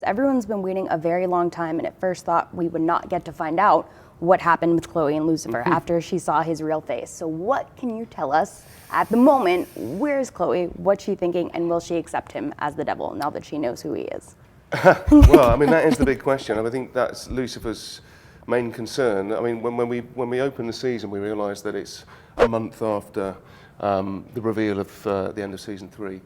everyone's been waiting a very long time, and at first thought we would not get to find out what happened with Chloe and Lucifer after she saw his real face. So what can you tell us at the moment? Where's Chloe? What's she thinking? And will she accept him as the devil now that she knows who he is? Well, I mean, that is the big question. I think that's Lucifer's main concern. I mean, when we open the season, we realise that it's a month after the reveal of the end of season 3.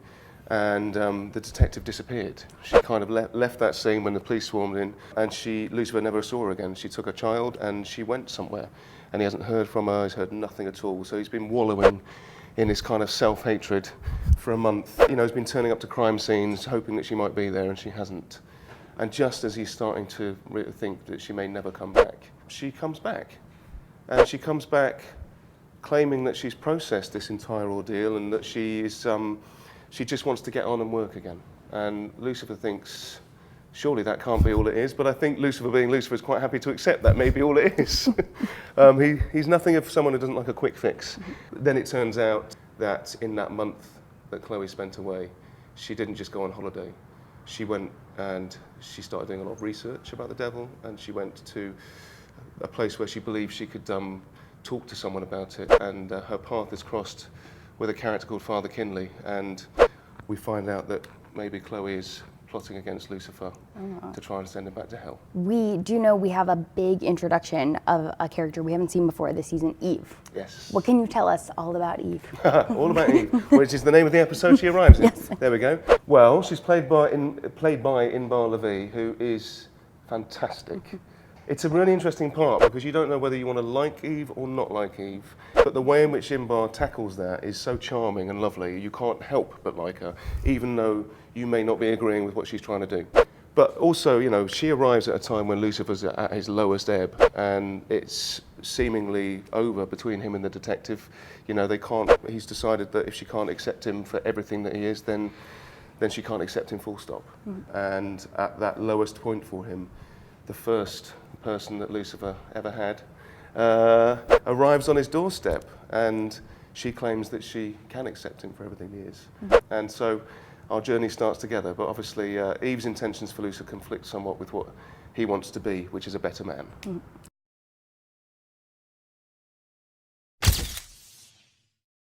And the detective disappeared. She kind of left that scene when the police swarmed in, and Lucifer never saw her again. She took her child and she went somewhere, and he hasn't heard from her. He's heard nothing at all. So he's been wallowing in this kind of self-hatred for a month. You know, he's been turning up to crime scenes, hoping that she might be there, and she hasn't. And just as he's starting to think that she may never come back, she comes back, and she comes back claiming that she's processed this entire ordeal and that she is. She just wants to get on and work again. And Lucifer thinks, surely that can't be all it is. But I think Lucifer, being Lucifer, is quite happy to accept that may be all it is. He's nothing of someone who doesn't like a quick fix. Then it turns out that in that month that Chloe spent away, she didn't just go on holiday. She went and she started doing a lot of research about the devil, and she went to a place where she believed she could talk to someone about it. And her path is crossed with a character called Father Kinley, and we find out that maybe Chloe is plotting against Lucifer to try and send him back to hell. We do know we have a big introduction of a character we haven't seen before this season, Eve. Yes. What can you tell us all about Eve? All about Eve, which is the name of the episode she arrives in. Yes. There we go. Well, she's played by Inbar Levy, who is fantastic. It's a really interesting part because you don't know whether you want to like Eve or not like Eve. But the way in which Inbar tackles that is so charming and lovely, you can't help but like her, even though you may not be agreeing with what she's trying to do. But also, you know, she arrives at a time when Lucifer's at his lowest ebb, and it's seemingly over between him and the detective. You know, he's decided that if she can't accept him for everything that he is, then she can't accept him full stop. And at that lowest point for him, the first person that Lucifer ever had arrives on his doorstep, and she claims that she can accept him for everything he is. And so our journey starts together, but obviously Eve's intentions for Lucifer conflict somewhat with what he wants to be, which is a better man.